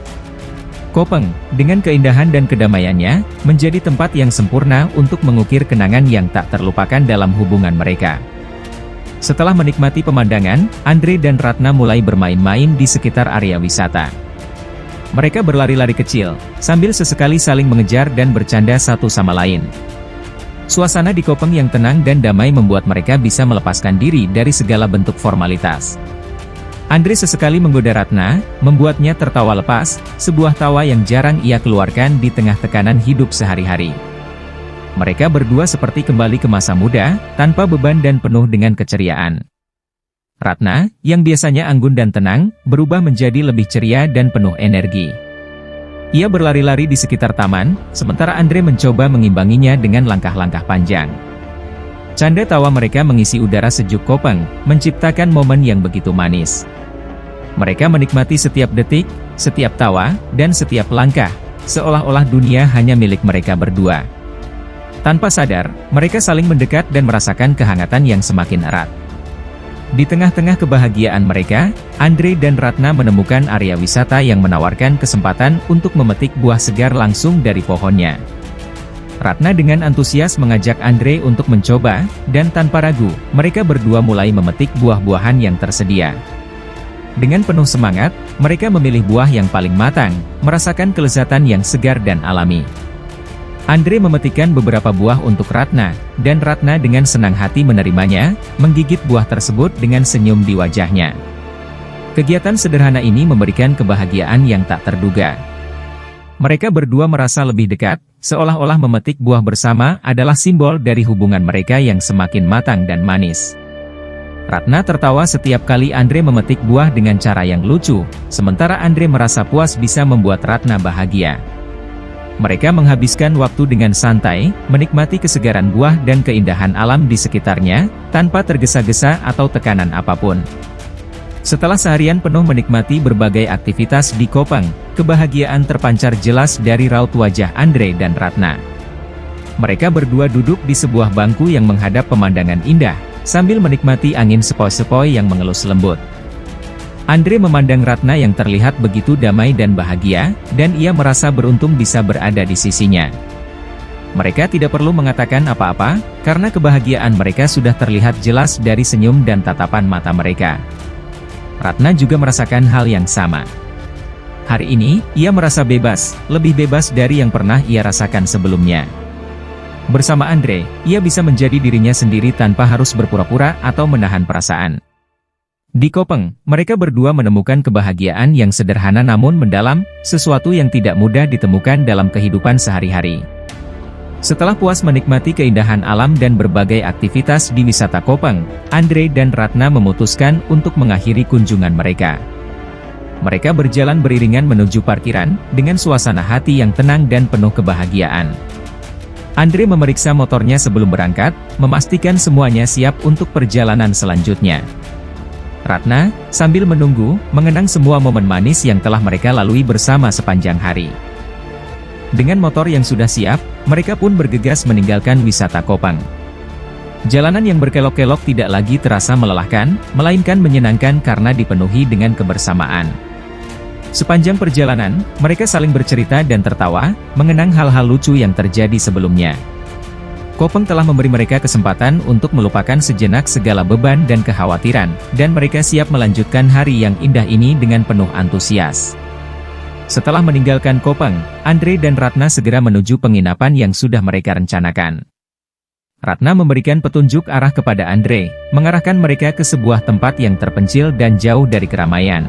A: Kopeng, dengan keindahan dan kedamaiannya, menjadi tempat yang sempurna untuk mengukir kenangan yang tak terlupakan dalam hubungan mereka. Setelah menikmati pemandangan, Andre dan Ratna mulai bermain-main di sekitar area wisata. Mereka berlari-lari kecil, sambil sesekali saling mengejar dan bercanda satu sama lain. Suasana di Kopeng yang tenang dan damai membuat mereka bisa melepaskan diri dari segala bentuk formalitas. Andre sesekali menggoda Ratna, membuatnya tertawa lepas, sebuah tawa yang jarang ia keluarkan di tengah tekanan hidup sehari-hari. Mereka berdua seperti kembali ke masa muda, tanpa beban dan penuh dengan keceriaan. Ratna, yang biasanya anggun dan tenang, berubah menjadi lebih ceria dan penuh energi. Ia berlari-lari di sekitar taman, sementara Andre mencoba mengimbanginya dengan langkah-langkah panjang. Canda tawa mereka mengisi udara sejuk Kopeng, menciptakan momen yang begitu manis. Mereka menikmati setiap detik, setiap tawa, dan setiap langkah, seolah-olah dunia hanya milik mereka berdua. Tanpa sadar, mereka saling mendekat dan merasakan kehangatan yang semakin erat. Di tengah-tengah kebahagiaan mereka, Andre dan Ratna menemukan area wisata yang menawarkan kesempatan untuk memetik buah segar langsung dari pohonnya. Ratna dengan antusias mengajak Andre untuk mencoba, dan tanpa ragu, mereka berdua mulai memetik buah-buahan yang tersedia. Dengan penuh semangat, mereka memilih buah yang paling matang, merasakan kelezatan yang segar dan alami. Andre memetikkan beberapa buah untuk Ratna, dan Ratna dengan senang hati menerimanya, menggigit buah tersebut dengan senyum di wajahnya. Kegiatan sederhana ini memberikan kebahagiaan yang tak terduga. Mereka berdua merasa lebih dekat, seolah-olah memetik buah bersama adalah simbol dari hubungan mereka yang semakin matang dan manis. Ratna tertawa setiap kali Andre memetik buah dengan cara yang lucu, sementara Andre merasa puas bisa membuat Ratna bahagia. Mereka menghabiskan waktu dengan santai, menikmati kesegaran buah dan keindahan alam di sekitarnya, tanpa tergesa-gesa atau tekanan apapun. Setelah seharian penuh menikmati berbagai aktivitas di Kopeng, kebahagiaan terpancar jelas dari raut wajah Andre dan Ratna. Mereka berdua duduk di sebuah bangku yang menghadap pemandangan indah, sambil menikmati angin sepoi-sepoi yang mengelus lembut. Andre memandang Ratna yang terlihat begitu damai dan bahagia, dan ia merasa beruntung bisa berada di sisinya. Mereka tidak perlu mengatakan apa-apa, karena kebahagiaan mereka sudah terlihat jelas dari senyum dan tatapan mata mereka. Ratna juga merasakan hal yang sama. Hari ini, ia merasa bebas, lebih bebas dari yang pernah ia rasakan sebelumnya. Bersama Andre, ia bisa menjadi dirinya sendiri tanpa harus berpura-pura atau menahan perasaan. Di Kopeng, mereka berdua menemukan kebahagiaan yang sederhana namun mendalam, sesuatu yang tidak mudah ditemukan dalam kehidupan sehari-hari. Setelah puas menikmati keindahan alam dan berbagai aktivitas di wisata Kopeng, Andre dan Ratna memutuskan untuk mengakhiri kunjungan mereka. Mereka berjalan beriringan menuju parkiran, dengan suasana hati yang tenang dan penuh kebahagiaan. Andre memeriksa motornya sebelum berangkat, memastikan semuanya siap untuk perjalanan selanjutnya. Ratna, sambil menunggu, mengenang semua momen manis yang telah mereka lalui bersama sepanjang hari. Dengan motor yang sudah siap, mereka pun bergegas meninggalkan wisata Kopang. Jalanan yang berkelok-kelok tidak lagi terasa melelahkan, melainkan menyenangkan karena dipenuhi dengan kebersamaan. Sepanjang perjalanan, mereka saling bercerita dan tertawa, mengenang hal-hal lucu yang terjadi sebelumnya. Kopang telah memberi mereka kesempatan untuk melupakan sejenak segala beban dan kekhawatiran, dan mereka siap melanjutkan hari yang indah ini dengan penuh antusias. Setelah meninggalkan Kopang, Andre dan Ratna segera menuju penginapan yang sudah mereka rencanakan. Ratna memberikan petunjuk arah kepada Andre, mengarahkan mereka ke sebuah tempat yang terpencil dan jauh dari keramaian.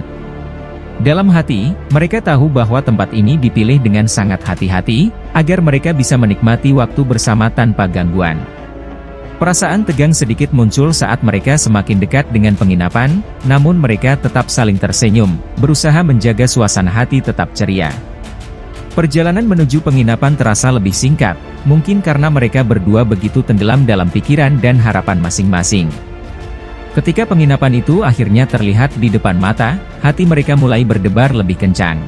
A: Dalam hati, mereka tahu bahwa tempat ini dipilih dengan sangat hati-hati, agar mereka bisa menikmati waktu bersama tanpa gangguan. Perasaan tegang sedikit muncul saat mereka semakin dekat dengan penginapan, namun mereka tetap saling tersenyum, berusaha menjaga suasana hati tetap ceria. Perjalanan menuju penginapan terasa lebih singkat, mungkin karena mereka berdua begitu tenggelam dalam pikiran dan harapan masing-masing. Ketika penginapan itu akhirnya terlihat di depan mata, hati mereka mulai berdebar lebih kencang.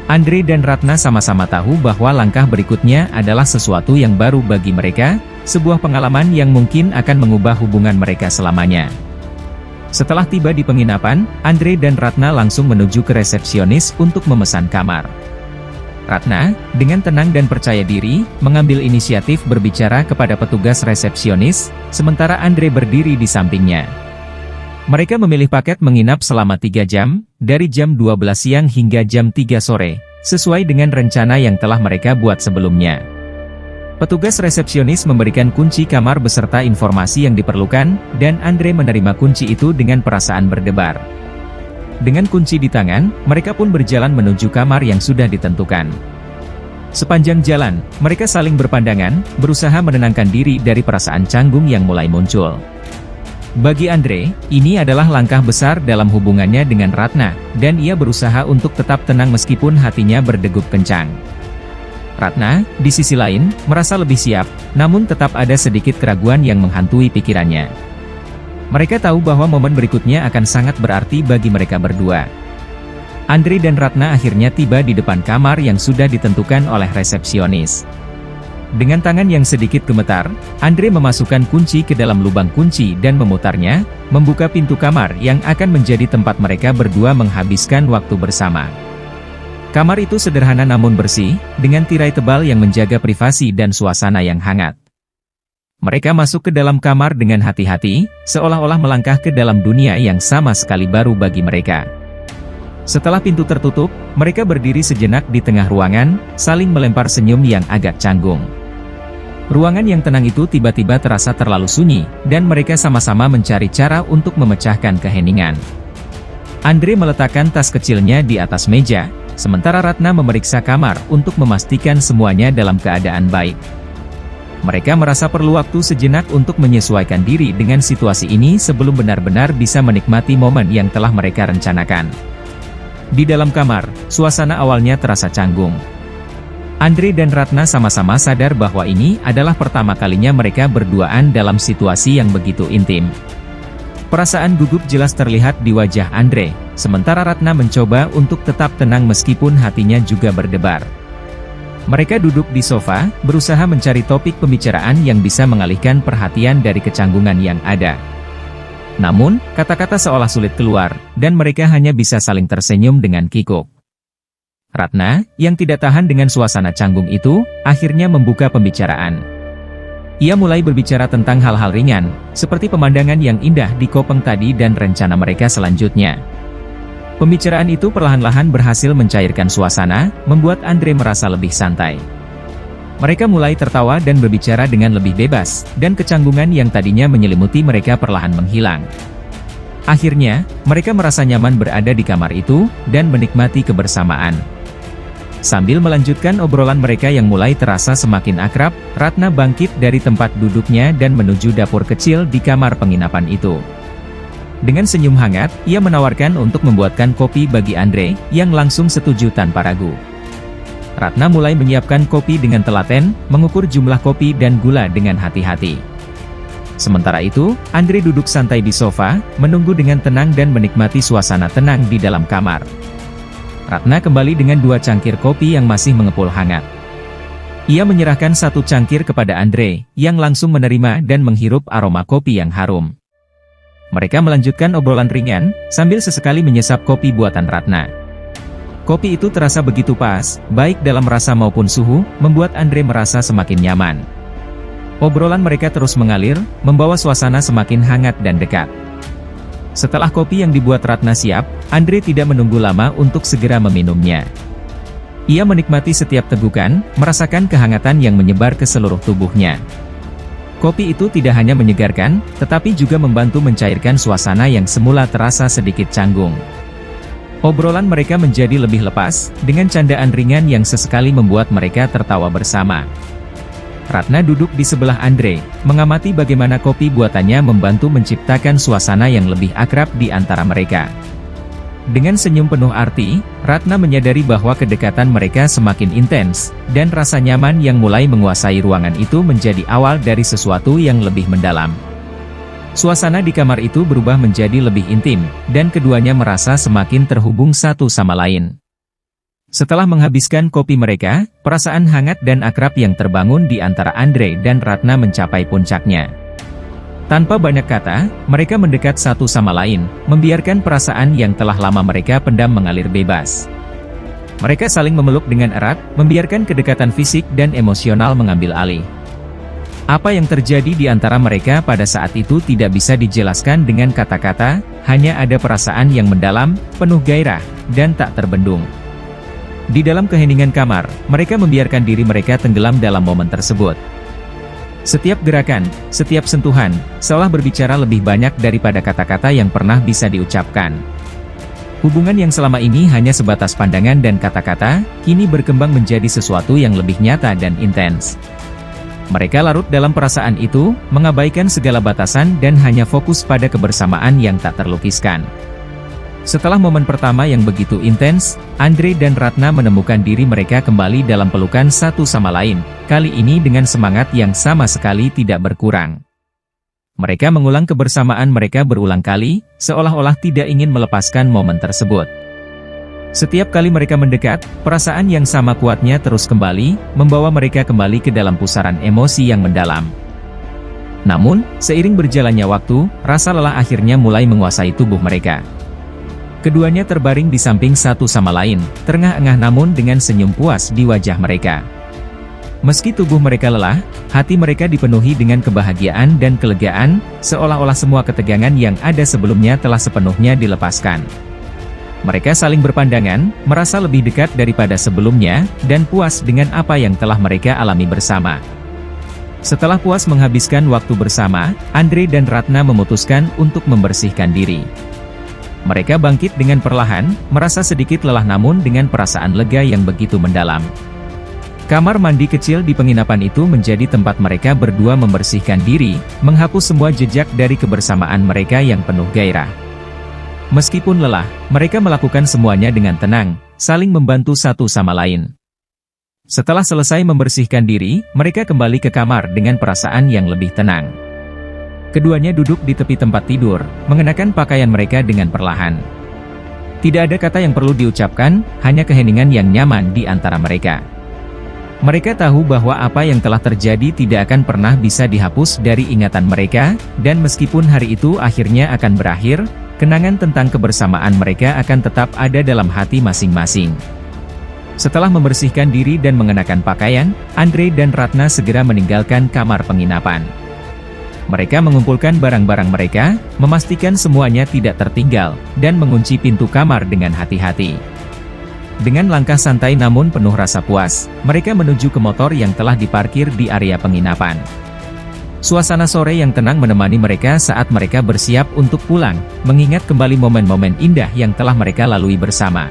A: Andre dan Ratna sama-sama tahu bahwa langkah berikutnya adalah sesuatu yang baru bagi mereka, sebuah pengalaman yang mungkin akan mengubah hubungan mereka selamanya. Setelah tiba di penginapan, Andre dan Ratna langsung menuju ke resepsionis untuk memesan kamar. Ratna, dengan tenang dan percaya diri, mengambil inisiatif berbicara kepada petugas resepsionis, sementara Andre berdiri di sampingnya. Mereka memilih paket menginap selama 3 jam, dari jam 12 siang hingga jam 3 sore, sesuai dengan rencana yang telah mereka buat sebelumnya. Petugas resepsionis memberikan kunci kamar beserta informasi yang diperlukan, dan Andre menerima kunci itu dengan perasaan berdebar. Dengan kunci di tangan, mereka pun berjalan menuju kamar yang sudah ditentukan. Sepanjang jalan, mereka saling berpandangan, berusaha menenangkan diri dari perasaan canggung yang mulai muncul. Bagi Andre, ini adalah langkah besar dalam hubungannya dengan Ratna, dan ia berusaha untuk tetap tenang meskipun hatinya berdegup kencang. Ratna, di sisi lain, merasa lebih siap, namun tetap ada sedikit keraguan yang menghantui pikirannya. Mereka tahu bahwa momen berikutnya akan sangat berarti bagi mereka berdua. Andre dan Ratna akhirnya tiba di depan kamar yang sudah ditentukan oleh resepsionis. Dengan tangan yang sedikit gemetar, Andre memasukkan kunci ke dalam lubang kunci dan memutarnya, membuka pintu kamar yang akan menjadi tempat mereka berdua menghabiskan waktu bersama. Kamar itu sederhana namun bersih, dengan tirai tebal yang menjaga privasi dan suasana yang hangat. Mereka masuk ke dalam kamar dengan hati-hati, seolah-olah melangkah ke dalam dunia yang sama sekali baru bagi mereka. Setelah pintu tertutup, mereka berdiri sejenak di tengah ruangan, saling melempar senyum yang agak canggung. Ruangan yang tenang itu tiba-tiba terasa terlalu sunyi, dan mereka sama-sama mencari cara untuk memecahkan keheningan. Andre meletakkan tas kecilnya di atas meja, sementara Ratna memeriksa kamar untuk memastikan semuanya dalam keadaan baik. Mereka merasa perlu waktu sejenak untuk menyesuaikan diri dengan situasi ini sebelum benar-benar bisa menikmati momen yang telah mereka rencanakan. Di dalam kamar, suasana awalnya terasa canggung. Andre dan Ratna sama-sama sadar bahwa ini adalah pertama kalinya mereka berduaan dalam situasi yang begitu intim. Perasaan gugup jelas terlihat di wajah Andre, sementara Ratna mencoba untuk tetap tenang meskipun hatinya juga berdebar. Mereka duduk di sofa, berusaha mencari topik pembicaraan yang bisa mengalihkan perhatian dari kecanggungan yang ada. Namun, kata-kata seolah sulit keluar, dan mereka hanya bisa saling tersenyum dengan kikuk. Ratna, yang tidak tahan dengan suasana canggung itu, akhirnya membuka pembicaraan. Ia mulai berbicara tentang hal-hal ringan, seperti pemandangan yang indah di Kopang tadi dan rencana mereka selanjutnya. Pembicaraan itu perlahan-lahan berhasil mencairkan suasana, membuat Andre merasa lebih santai. Mereka mulai tertawa dan berbicara dengan lebih bebas, dan kecanggungan yang tadinya menyelimuti mereka perlahan menghilang. Akhirnya, mereka merasa nyaman berada di kamar itu, dan menikmati kebersamaan. Sambil melanjutkan obrolan mereka yang mulai terasa semakin akrab, Ratna bangkit dari tempat duduknya dan menuju dapur kecil di kamar penginapan itu. Dengan senyum hangat, ia menawarkan untuk membuatkan kopi bagi Andre, yang langsung setuju tanpa ragu. Ratna mulai menyiapkan kopi dengan telaten, mengukur jumlah kopi dan gula dengan hati-hati. Sementara itu, Andre duduk santai di sofa, menunggu dengan tenang dan menikmati suasana tenang di dalam kamar. Ratna kembali dengan 2 cangkir kopi yang masih mengepul hangat. Ia menyerahkan 1 cangkir kepada Andre, yang langsung menerima dan menghirup aroma kopi yang harum. Mereka melanjutkan obrolan ringan, sambil sesekali menyesap kopi buatan Ratna. Kopi itu terasa begitu pas, baik dalam rasa maupun suhu, membuat Andre merasa semakin nyaman. Obrolan mereka terus mengalir, membawa suasana semakin hangat dan dekat. Setelah kopi yang dibuat Ratna siap, Andre tidak menunggu lama untuk segera meminumnya. Ia menikmati setiap tegukan, merasakan kehangatan yang menyebar ke seluruh tubuhnya. Kopi itu tidak hanya menyegarkan, tetapi juga membantu mencairkan suasana yang semula terasa sedikit canggung. Obrolan mereka menjadi lebih lepas, dengan candaan ringan yang sesekali membuat mereka tertawa bersama. Ratna duduk di sebelah Andre, mengamati bagaimana kopi buatannya membantu menciptakan suasana yang lebih akrab di antara mereka. Dengan senyum penuh arti, Ratna menyadari bahwa kedekatan mereka semakin intens, dan rasa nyaman yang mulai menguasai ruangan itu menjadi awal dari sesuatu yang lebih mendalam. Suasana di kamar itu berubah menjadi lebih intim, dan keduanya merasa semakin terhubung satu sama lain. Setelah menghabiskan kopi mereka, perasaan hangat dan akrab yang terbangun di antara Andre dan Ratna mencapai puncaknya. Tanpa banyak kata, mereka mendekat satu sama lain, membiarkan perasaan yang telah lama mereka pendam mengalir bebas. Mereka saling memeluk dengan erat, membiarkan kedekatan fisik dan emosional mengambil alih. Apa yang terjadi di antara mereka pada saat itu tidak bisa dijelaskan dengan kata-kata, hanya ada perasaan yang mendalam, penuh gairah, dan tak terbendung. Di dalam keheningan kamar, mereka membiarkan diri mereka tenggelam dalam momen tersebut. Setiap gerakan, setiap sentuhan, seolah berbicara lebih banyak daripada kata-kata yang pernah bisa diucapkan. Hubungan yang selama ini hanya sebatas pandangan dan kata-kata, kini berkembang menjadi sesuatu yang lebih nyata dan intens. Mereka larut dalam perasaan itu, mengabaikan segala batasan dan hanya fokus pada kebersamaan yang tak terlukiskan. Setelah momen pertama yang begitu intens, Andre dan Ratna menemukan diri mereka kembali dalam pelukan satu sama lain, kali ini dengan semangat yang sama sekali tidak berkurang. Mereka mengulang kebersamaan mereka berulang kali, seolah-olah tidak ingin melepaskan momen tersebut. Setiap kali mereka mendekat, perasaan yang sama kuatnya terus kembali, membawa mereka kembali ke dalam pusaran emosi yang mendalam. Namun, seiring berjalannya waktu, rasa lelah akhirnya mulai menguasai tubuh mereka. Keduanya terbaring di samping satu sama lain, terengah-engah namun dengan senyum puas di wajah mereka. Meski tubuh mereka lelah, hati mereka dipenuhi dengan kebahagiaan dan kelegaan, seolah-olah semua ketegangan yang ada sebelumnya telah sepenuhnya dilepaskan. Mereka saling berpandangan, merasa lebih dekat daripada sebelumnya, dan puas dengan apa yang telah mereka alami bersama. Setelah puas menghabiskan waktu bersama, Andre dan Ratna memutuskan untuk membersihkan diri. Mereka bangkit dengan perlahan, merasa sedikit lelah namun dengan perasaan lega yang begitu mendalam. Kamar mandi kecil di penginapan itu menjadi tempat mereka berdua membersihkan diri, menghapus semua jejak dari kebersamaan mereka yang penuh gairah. Meskipun lelah, mereka melakukan semuanya dengan tenang, saling membantu satu sama lain. Setelah selesai membersihkan diri, mereka kembali ke kamar dengan perasaan yang lebih tenang. Keduanya duduk di tepi tempat tidur, mengenakan pakaian mereka dengan perlahan. Tidak ada kata yang perlu diucapkan, hanya keheningan yang nyaman di antara mereka. Mereka tahu bahwa apa yang telah terjadi tidak akan pernah bisa dihapus dari ingatan mereka, dan meskipun hari itu akhirnya akan berakhir, kenangan tentang kebersamaan mereka akan tetap ada dalam hati masing-masing. Setelah membersihkan diri dan mengenakan pakaian, Andre dan Ratna segera meninggalkan kamar penginapan. Mereka mengumpulkan barang-barang mereka, memastikan semuanya tidak tertinggal, dan mengunci pintu kamar dengan hati-hati. Dengan langkah santai namun penuh rasa puas, mereka menuju ke motor yang telah diparkir di area penginapan. Suasana sore yang tenang menemani mereka saat mereka bersiap untuk pulang, mengingat kembali momen-momen indah yang telah mereka lalui bersama.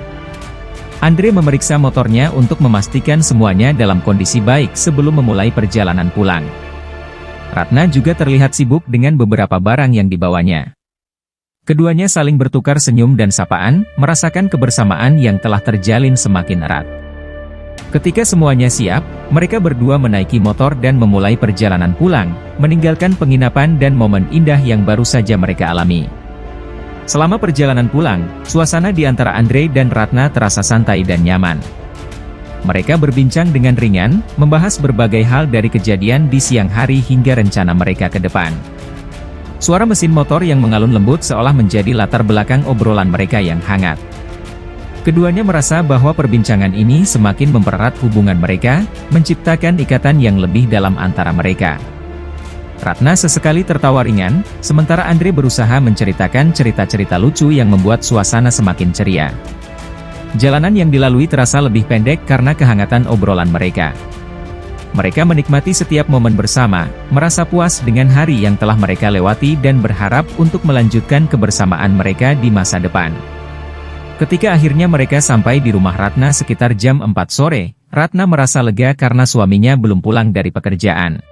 A: Andre memeriksa motornya untuk memastikan semuanya dalam kondisi baik sebelum memulai perjalanan pulang. Ratna juga terlihat sibuk dengan beberapa barang yang dibawanya. Keduanya saling bertukar senyum dan sapaan, merasakan kebersamaan yang telah terjalin semakin erat. Ketika semuanya siap, mereka berdua menaiki motor dan memulai perjalanan pulang, meninggalkan penginapan dan momen indah yang baru saja mereka alami. Selama perjalanan pulang, suasana di antara Andre dan Ratna terasa santai dan nyaman. Mereka berbincang dengan ringan, membahas berbagai hal dari kejadian di siang hari hingga rencana mereka ke depan. Suara mesin motor yang mengalun lembut seolah menjadi latar belakang obrolan mereka yang hangat. Keduanya merasa bahwa perbincangan ini semakin mempererat hubungan mereka, menciptakan ikatan yang lebih dalam antara mereka. Ratna sesekali tertawa ringan, sementara Andre berusaha menceritakan cerita-cerita lucu yang membuat suasana semakin ceria. Jalanan yang dilalui terasa lebih pendek karena kehangatan obrolan mereka. Mereka menikmati setiap momen bersama, merasa puas dengan hari yang telah mereka lewati dan berharap untuk melanjutkan kebersamaan mereka di masa depan. Ketika akhirnya mereka sampai di rumah Ratna sekitar jam 4 sore, Ratna merasa lega karena suaminya belum pulang dari pekerjaan.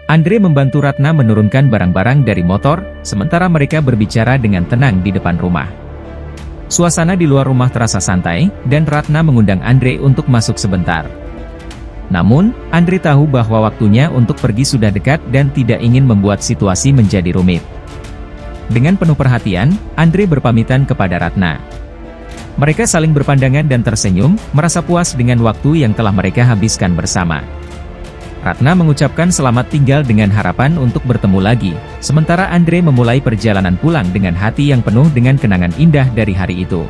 A: Andre membantu Ratna menurunkan barang-barang dari motor, sementara mereka berbicara dengan tenang di depan rumah. Suasana di luar rumah terasa santai, dan Ratna mengundang Andre untuk masuk sebentar. Namun, Andre tahu bahwa waktunya untuk pergi sudah dekat dan tidak ingin membuat situasi menjadi rumit. Dengan penuh perhatian, Andre berpamitan kepada Ratna. Mereka saling berpandangan dan tersenyum, merasa puas dengan waktu yang telah mereka habiskan bersama. Ratna mengucapkan selamat tinggal dengan harapan untuk bertemu lagi, sementara Andre memulai perjalanan pulang dengan hati yang penuh dengan kenangan indah dari hari itu.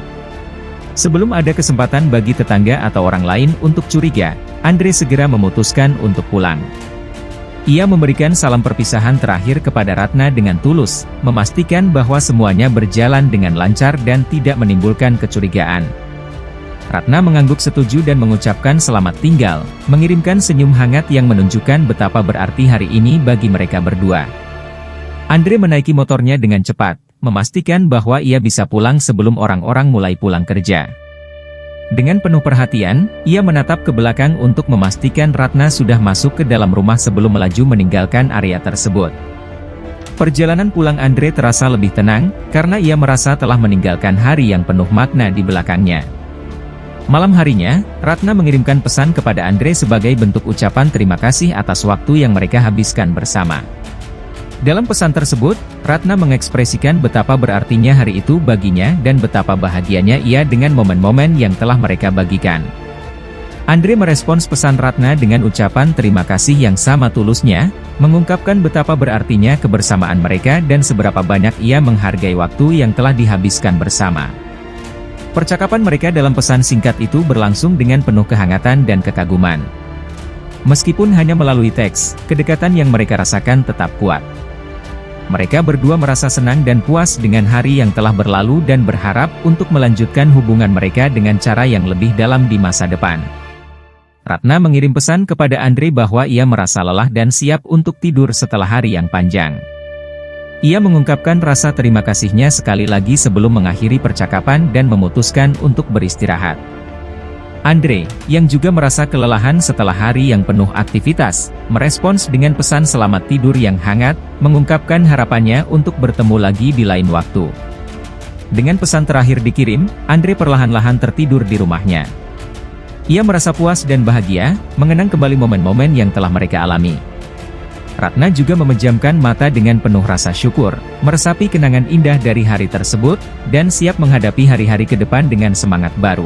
A: Sebelum ada kesempatan bagi tetangga atau orang lain untuk curiga, Andre segera memutuskan untuk pulang. Ia memberikan salam perpisahan terakhir kepada Ratna dengan tulus, memastikan bahwa semuanya berjalan dengan lancar dan tidak menimbulkan kecurigaan. Ratna mengangguk setuju dan mengucapkan selamat tinggal, mengirimkan senyum hangat yang menunjukkan betapa berarti hari ini bagi mereka berdua. Andre menaiki motornya dengan cepat, memastikan bahwa ia bisa pulang sebelum orang-orang mulai pulang kerja. Dengan penuh perhatian, ia menatap ke belakang untuk memastikan Ratna sudah masuk ke dalam rumah sebelum melaju meninggalkan area tersebut. Perjalanan pulang Andre terasa lebih tenang, karena ia merasa telah meninggalkan hari yang penuh makna di belakangnya. Malam harinya, Ratna mengirimkan pesan kepada Andre sebagai bentuk ucapan terima kasih atas waktu yang mereka habiskan bersama. Dalam pesan tersebut, Ratna mengekspresikan betapa berartinya hari itu baginya dan betapa bahagianya ia dengan momen-momen yang telah mereka bagikan. Andre merespons pesan Ratna dengan ucapan terima kasih yang sama tulusnya, mengungkapkan betapa berartinya kebersamaan mereka dan seberapa banyak ia menghargai waktu yang telah dihabiskan bersama. Percakapan mereka dalam pesan singkat itu berlangsung dengan penuh kehangatan dan kekaguman. Meskipun hanya melalui teks, kedekatan yang mereka rasakan tetap kuat. Mereka berdua merasa senang dan puas dengan hari yang telah berlalu dan berharap untuk melanjutkan hubungan mereka dengan cara yang lebih dalam di masa depan. Ratna mengirim pesan kepada Andre bahwa ia merasa lelah dan siap untuk tidur setelah hari yang panjang. Ia mengungkapkan rasa terima kasihnya sekali lagi sebelum mengakhiri percakapan dan memutuskan untuk beristirahat. Andre, yang juga merasa kelelahan setelah hari yang penuh aktivitas, merespons dengan pesan selamat tidur yang hangat, mengungkapkan harapannya untuk bertemu lagi di lain waktu. Dengan pesan terakhir dikirim, Andre perlahan-lahan tertidur di rumahnya. Ia merasa puas dan bahagia, mengenang kembali momen-momen yang telah mereka alami. Ratna juga memejamkan mata dengan penuh rasa syukur, meresapi kenangan indah dari hari tersebut, dan siap menghadapi hari-hari ke depan dengan semangat baru.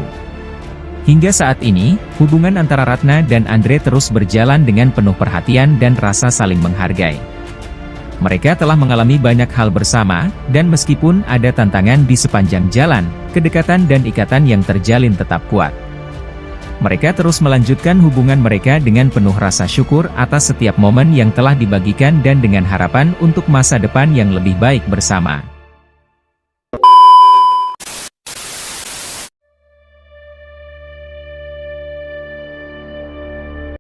A: Hingga saat ini, hubungan antara Ratna dan Andre terus berjalan dengan penuh perhatian dan rasa saling menghargai. Mereka telah mengalami banyak hal bersama, dan meskipun ada tantangan di sepanjang jalan, kedekatan dan ikatan yang terjalin tetap kuat. Mereka terus melanjutkan hubungan mereka dengan penuh rasa syukur atas setiap momen yang telah dibagikan dan dengan harapan untuk masa depan yang lebih baik bersama.